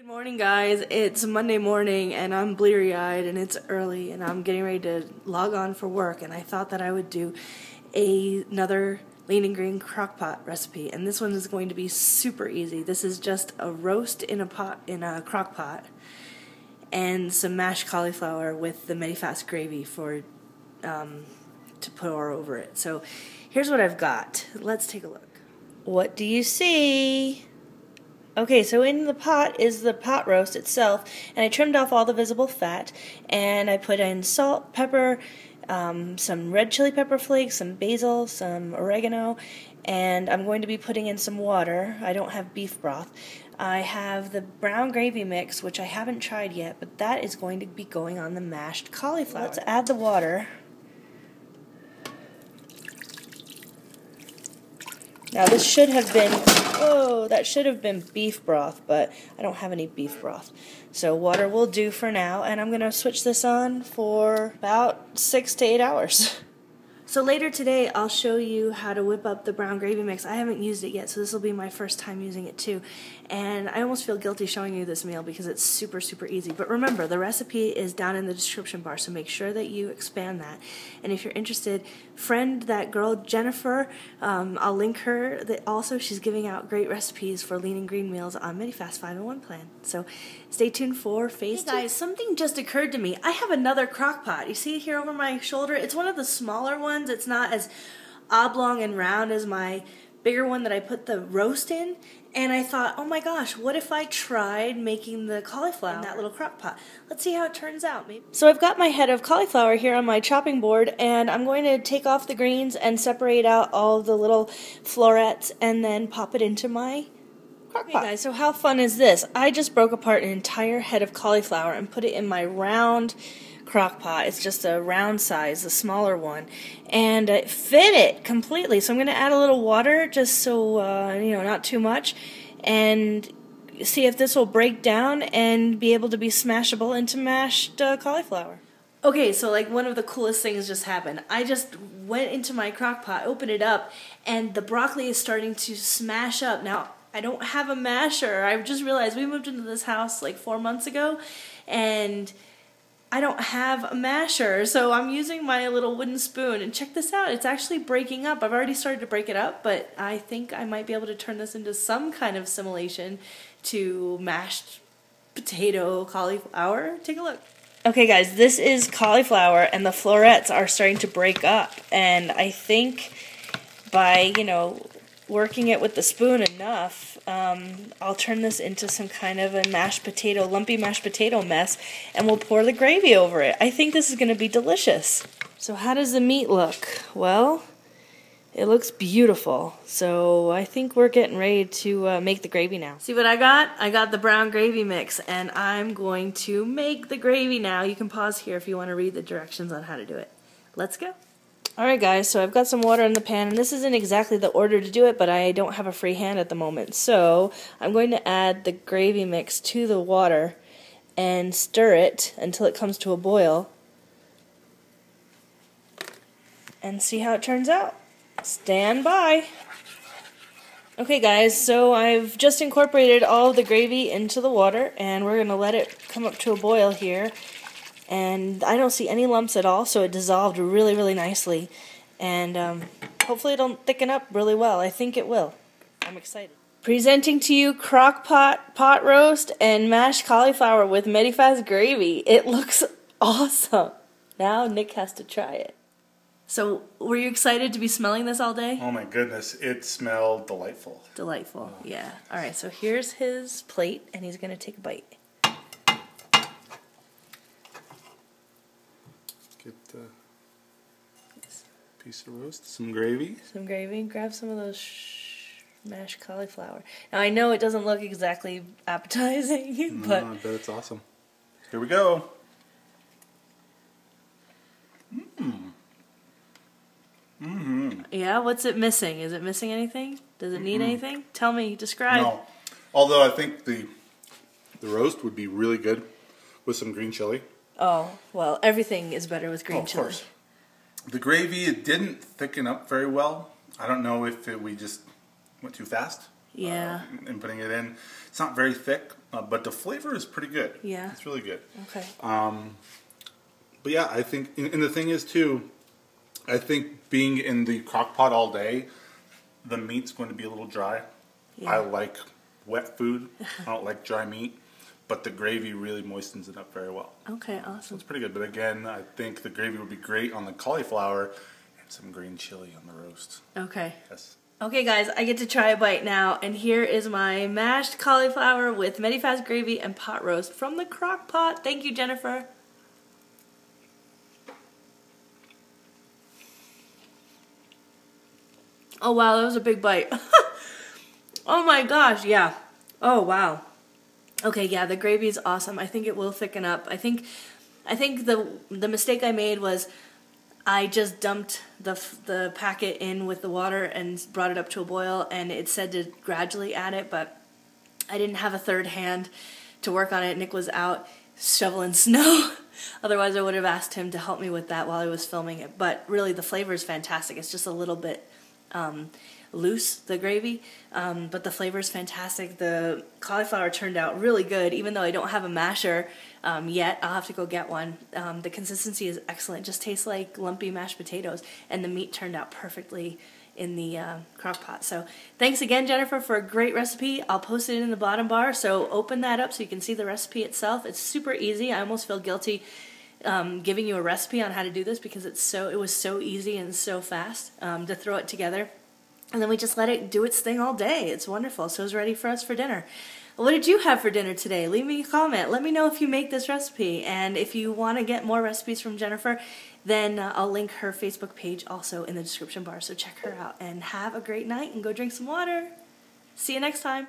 Morning, guys. It's Monday morning and I'm bleary-eyed and it's early and I'm getting ready to log on for work, and I thought that I would do another lean and green crock-pot recipe, and this one is going to be super easy. This is just a roast in a crock-pot and some mashed cauliflower with the Medifast gravy for to pour over it. So here's what I've got. Let's take a look. What do you see? Okay, so in the pot is the pot roast itself, and I trimmed off all the visible fat, and I put in salt, pepper, some red chili pepper flakes, some basil, some oregano, and I'm going to be putting in some water. I don't have beef broth. I have the brown gravy mix, which I haven't tried yet, but that is going to be going on the mashed cauliflower. Let's add the water. Now this should have been, that should have been beef broth, but I don't have any beef broth. So water will do for now, and I'm going to switch this on for about 6 to 8 hours. So later today I'll show you how to whip up the brown gravy mix. I haven't used it yet, so this will be my first time using it too. And I almost feel guilty showing you this meal because it's super, super easy. But remember, the recipe is down in the description bar, so make sure that you expand that. And if you're interested, friend that girl Jennifer. I'll link her. Also, she's giving out great recipes for lean and green meals on Medifast 5-in-1 plan. So stay tuned for phase 2. Hey guys, something just occurred to me. I have another crock pot. You see it here over my shoulder? It's one of the smaller ones. It's not as oblong and round as my bigger one that I put the roast in. And I thought, oh my gosh, what if I tried making the cauliflower in that little crock pot? Let's see how it turns out. Maybe. So I've got my head of cauliflower here on my chopping board, and I'm going to take off the greens and separate out all the little florets and then pop it into my crock pot. Okay guys, so how fun is this? I just broke apart an entire head of cauliflower and put it in my round crock pot. It's just a round size, the smaller one, and it fit it completely. So I'm going to add a little water, just so not too much, and see if this will break down and be able to be smashable into mashed cauliflower. Okay, so like one of the coolest things just happened. I just went into my crock pot, opened it up, and the broccoli is starting to smash up. Now, I don't have a masher. I just realized we moved into this house like 4 months ago, and I don't have a masher, so I'm using my little wooden spoon, and check this out, it's actually breaking up. I've already started to break it up, but I think I might be able to turn this into some kind of simulation to mashed potato cauliflower. Take a look. Okay guys, this is cauliflower, and the florets are starting to break up, and I think by, working it with the spoon enough, I'll turn this into some kind of a lumpy mashed potato mess, and we'll pour the gravy over it. I think this is going to be delicious. So how does the meat look? Well, it looks beautiful. So I think we're getting ready to make the gravy now. See what I got? I got the brown gravy mix, and I'm going to make the gravy now. You can pause here if you want to read the directions on how to do it. Let's go. Alright guys, so I've got some water in the pan, and this isn't exactly the order to do it, but I don't have a free hand at the moment. So I'm going to add the gravy mix to the water and stir it until it comes to a boil and see how it turns out. Stand by. Okay guys, so I've just incorporated all of the gravy into the water, and we're going to let it come up to a boil here. And I don't see any lumps at all, so it dissolved really, really nicely. And hopefully it'll thicken up really well. I think it will. I'm excited. Presenting to you crock pot roast and mashed cauliflower with Medifast gravy. It looks awesome. Now Nick has to try it. So, were you excited to be smelling this all day? Oh my goodness, it smelled delightful. Delightful, yeah. Alright, so here's his plate, and he's going to take a bite. Get the piece of roast, some gravy. Some gravy. Grab some of those mashed cauliflower. Now I know it doesn't look exactly appetizing, but I bet it's awesome. Here we go. Yeah, what's it missing? Is it missing anything? Does it need anything? Tell me, describe. No. Although I think the roast would be really good with some green chili. Oh, well, everything is better with green chili. Of course. The gravy, it didn't thicken up very well. I don't know if we just went too fast. Yeah. In putting it in. It's not very thick. but the flavor is pretty good. Yeah. It's really good. Okay. But yeah, I think, and the thing is too, I think being in the crock pot all day, the meat's going to be a little dry. Yeah. I like wet food. I don't like dry meat. But the gravy really moistens it up very well. Okay, So awesome. it's pretty good. But again, I think the gravy would be great on the cauliflower and some green chili on the roast. Okay. Yes. Okay, guys, I get to try a bite now, and here is my mashed cauliflower with Medifast gravy and pot roast from the crock pot. Thank you, Jennifer. Oh, wow, that was a big bite. Oh, my gosh, yeah. Oh, wow. Okay, yeah, the gravy is awesome. I think it will thicken up. I think the mistake I made was I just dumped the packet in with the water and brought it up to a boil, and it said to gradually add it, but I didn't have a third hand to work on it. Nick was out shoveling snow. Otherwise, I would have asked him to help me with that while I was filming it. But really, the flavor is fantastic. It's just a little bit loose, the gravy, but the flavor is fantastic. The cauliflower turned out really good, even though I don't have a masher yet. I'll have to go get one. The consistency is excellent. Just tastes like lumpy mashed potatoes, and the meat turned out perfectly in the crock pot. So thanks again, Jennifer, for a great recipe. I'll post it in the bottom bar, so open that up so you can see the recipe itself. It's super easy. I almost feel guilty giving you a recipe on how to do this because it was so easy and so fast to throw it together. And then we just let it do its thing all day. It's wonderful. So it's ready for us for dinner. What did you have for dinner today? Leave me a comment. Let me know if you make this recipe. And if you want to get more recipes from Jennifer, then I'll link her Facebook page also in the description bar. So check her out. And have a great night and go drink some water. See you next time.